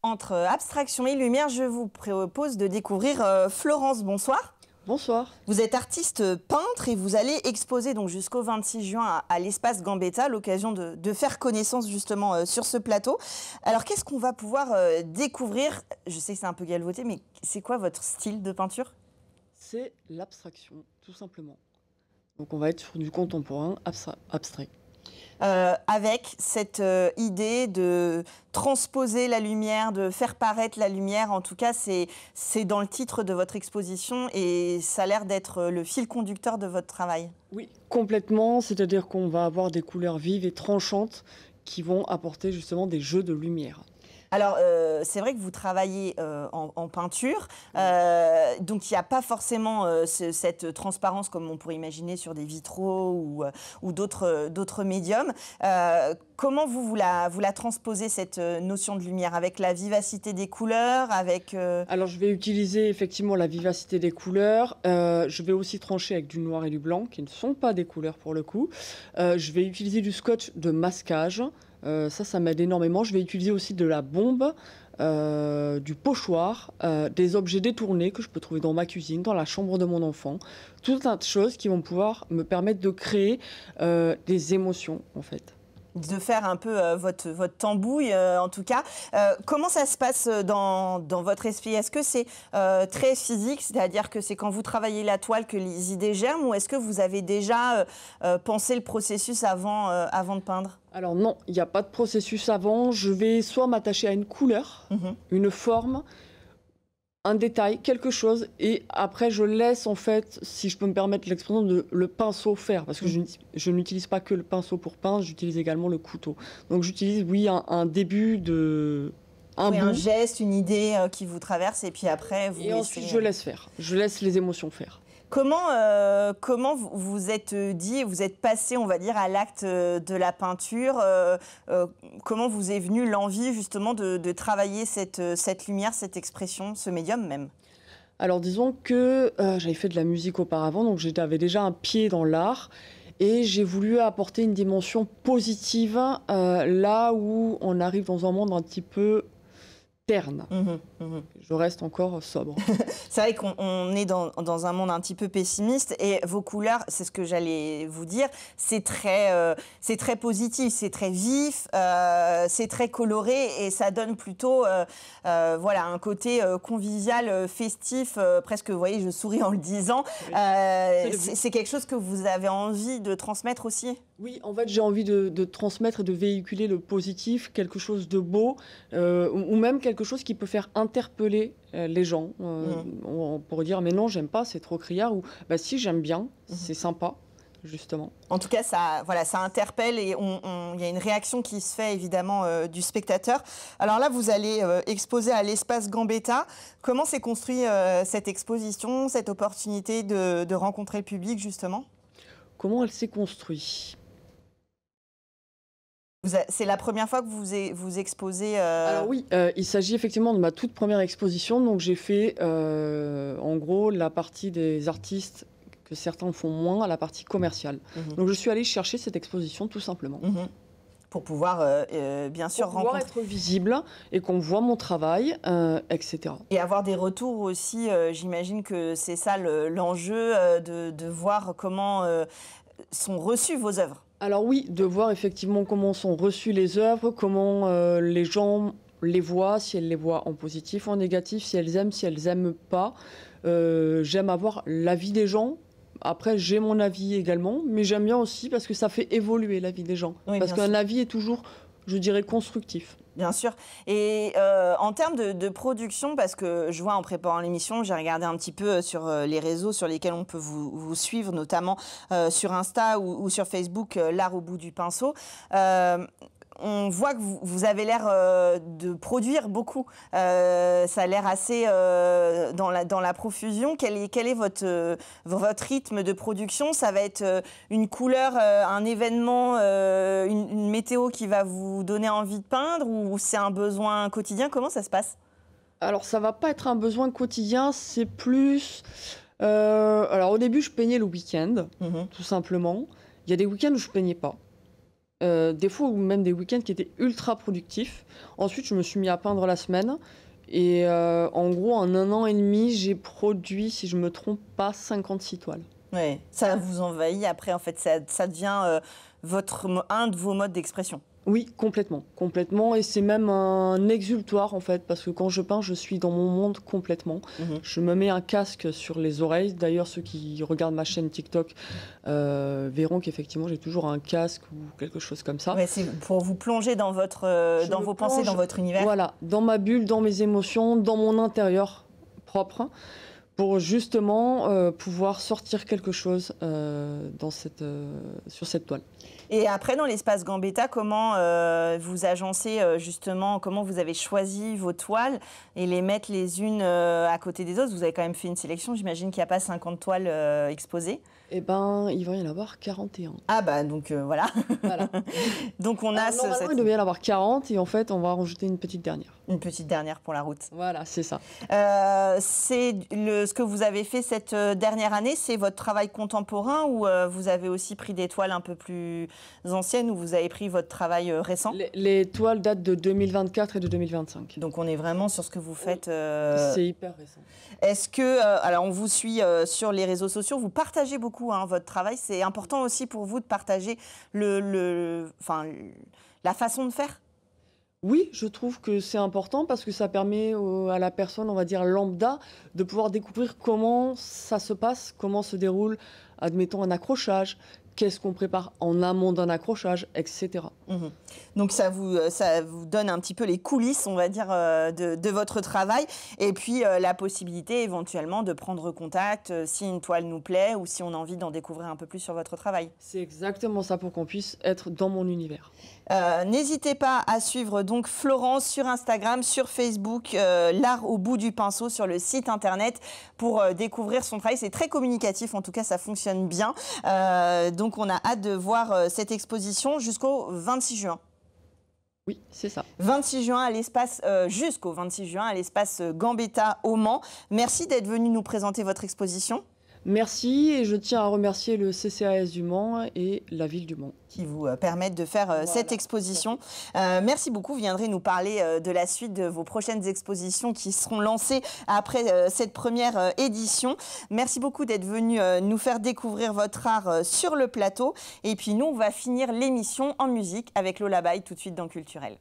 entre abstraction et lumière, je vous propose de découvrir Florence. Bonsoir. Bonsoir. Vous êtes artiste peintre et vous allez exposer donc jusqu'au 26 juin à l'espace Gambetta, l'occasion de faire connaissance justement sur ce plateau. Alors qu'est-ce qu'on va pouvoir découvrir? Je sais que c'est un peu galvaudé, mais c'est quoi votre style de peinture? C'est l'abstraction, tout simplement. Donc on va être sur du contemporain abstrait. Avec cette idée de transposer la lumière, de faire paraître la lumière. En tout cas, c'est dans le titre de votre exposition et ça a l'air d'être le fil conducteur de votre travail. Oui, complètement. C'est-à-dire qu'on va avoir des couleurs vives et tranchantes qui vont apporter justement des jeux de lumière. Alors, c'est vrai que vous travaillez en peinture, donc il n'y a pas forcément cette transparence comme on pourrait imaginer sur des vitraux ou d'autres médiums. Comment vous la transposez, cette notion de lumière, avec la vivacité des couleurs, avec... Alors, je vais utiliser effectivement la vivacité des couleurs. Je vais aussi trancher avec du noir et du blanc, qui ne sont pas des couleurs pour le coup. Je vais utiliser du scotch de masquage. Ça m'aide énormément. Je vais utiliser aussi de la bombe, du pochoir, des objets détournés que je peux trouver dans ma cuisine, dans la chambre de mon enfant. Tout un tas de choses qui vont pouvoir me permettre de créer des émotions, en fait. De faire un peu votre tambouille, en tout cas. Comment ça se passe dans votre esprit? Est-ce que c'est très physique, c'est-à-dire que c'est quand vous travaillez la toile que les idées germent, ou est-ce que vous avez déjà pensé le processus avant de peindre? Alors non, il n'y a pas de processus avant. Je vais soit m'attacher à une couleur, une forme, un détail, quelque chose, et après je laisse en fait, si je peux me permettre l'expression, le pinceau faire, parce que je n'utilise pas que le pinceau pour peindre, j'utilise également le couteau. Donc j'utilise, oui, un début de... Un geste, une idée qui vous traverse, et puis après vous... Et ensuite je laisse faire, je laisse les émotions faire. Comment vous êtes dit, vous êtes passé, on va dire, à l'acte de la peinture? Comment vous est venue l'envie justement de travailler cette lumière, cette expression, ce médium même? Alors disons que j'avais fait de la musique auparavant, donc j'avais déjà un pied dans l'art. Et j'ai voulu apporter une dimension positive là où on arrive dans un monde un petit peu terne. Je reste encore sobre. C'est vrai qu'on est dans un monde un petit peu pessimiste, et vos couleurs, c'est ce que j'allais vous dire, c'est très positif, c'est très vif, c'est très coloré, et ça donne plutôt voilà, un côté convivial, festif, presque, vous voyez, je souris en le disant. C'est quelque chose que vous avez envie de transmettre aussi? Oui, en fait, j'ai envie de transmettre et de véhiculer le positif, quelque chose de beau, ou même quelque chose qui peut faire interpeller les gens. On pourrait dire, mais non, j'aime pas, c'est trop criard, ou bah si, j'aime bien, c'est sympa, justement. En tout cas, voilà, ça interpelle, et il y a une réaction qui se fait évidemment du spectateur. Alors là, vous allez exposer à l'espace Gambetta. Comment s'est construite cette exposition, cette opportunité de rencontrer le public, justement? Comment elle s'est construite? C'est la première fois que vous exposez Alors oui, il s'agit effectivement de ma toute première exposition. Donc j'ai fait en gros la partie des artistes que certains font moins, la partie commerciale. Donc je suis allée chercher cette exposition tout simplement. Pour pouvoir bien sûr pour pouvoir être visible et qu'on voit mon travail, etc. Et avoir des retours aussi, j'imagine que c'est ça l'enjeu, de voir comment sont reçues vos œuvres. Alors oui, de voir effectivement comment sont reçues les œuvres, comment les gens les voient, si elles les voient en positif ou en négatif, si elles aiment pas. J'aime avoir l'avis des gens. Après, j'ai mon avis également, mais j'aime bien aussi parce que ça fait évoluer l'avis des gens. Oui, parce qu'un avis est toujours, je dirais, constructif. Bien sûr. Et en termes de production, parce que je vois en préparant l'émission, j'ai regardé un petit peu sur les réseaux sur lesquels on peut vous suivre, notamment sur Insta ou sur Facebook, l'art au bout du pinceau. On voit que vous avez l'air de produire beaucoup. Ça a l'air assez dans la profusion. Quel est votre rythme de production? Ça va être une couleur, un événement, une météo qui va vous donner envie de peindre, ou c'est un besoin quotidien? Comment ça se passe? Alors, ça va pas être un besoin quotidien, c'est plus... alors, au début, je peignais le week-end, tout simplement. Il y a des week-ends où je peignais pas. Des fois ou même des week-ends qui étaient ultra productifs. Ensuite, je me suis mis à peindre la semaine et en gros, en 1 an et demi, j'ai produit, si je me trompe pas, 56 toiles. Ouais, ça vous envahit après, en fait, ça devient un de vos modes d'expression. Oui, complètement, complètement. Et c'est même un exutoire en fait, parce que quand je peins, je suis dans mon monde complètement. Mhm. Je me mets un casque sur les oreilles. D'ailleurs, ceux qui regardent ma chaîne TikTok verront qu'effectivement, j'ai toujours un casque ou quelque chose comme ça. Ouais, c'est pour vous plonger dans dans vos pensées, dans votre univers. Voilà, dans ma bulle, dans mes émotions, dans mon intérieur propre, pour justement pouvoir sortir quelque chose sur cette toile. Et après, dans l'espace Gambetta, comment vous agencez justement, comment vous avez choisi vos toiles et les mettre les unes à côté des autres? Vous avez quand même fait une sélection, j'imagine qu'il n'y a pas 50 toiles exposées. Eh ben, il va y en avoir 41. Ah bah donc voilà. Voilà. Donc on a normalement, il devait y en avoir 40 et en fait, on va rajouter une petite dernière. Une petite dernière pour la route. Voilà, c'est ça. Ce que vous avez fait cette dernière année, c'est votre travail contemporain ou vous avez aussi pris des toiles un peu plus anciennes ou vous avez pris votre travail récent? Les toiles datent de 2024 et de 2025. Donc on est vraiment sur ce que vous faites. C'est hyper récent. Est-ce que, alors on vous suit sur les réseaux sociaux, vous partagez beaucoup votre travail. C'est important aussi pour vous de partager la façon de faire? Oui, je trouve que c'est important parce que ça permet à la personne, on va dire lambda, de pouvoir découvrir comment ça se passe, comment se déroule, admettons, un accrochage, qu'est-ce qu'on prépare en amont d'un accrochage, etc. Mmh. Donc ça vous donne un petit peu les coulisses, on va dire, de votre travail. Et puis la possibilité éventuellement de prendre contact si une toile nous plaît ou si on a envie d'en découvrir un peu plus sur votre travail. C'est exactement ça pour qu'on puisse être dans mon univers. N'hésitez pas à suivre donc Florence sur Instagram, sur Facebook, l'art au bout du pinceau sur le site internet pour découvrir son travail. C'est très communicatif, en tout cas ça fonctionne bien. Donc on a hâte de voir cette exposition jusqu'au 26 juin. Oui, c'est ça. 26 juin à l'espace, jusqu'au 26 juin à l'espace Gambetta au Mans. Merci d'être venu nous présenter votre exposition. Merci et je tiens à remercier le CCAS du Mans et la ville du Mans. Qui vous permettent de faire cette exposition. Merci beaucoup. Vous viendrez nous parler de la suite de vos prochaines expositions qui seront lancées après cette première édition. Merci beaucoup d'être venu nous faire découvrir votre art sur le plateau. Et puis nous, on va finir l'émission en musique avec Lola Bay tout de suite dans Culturel.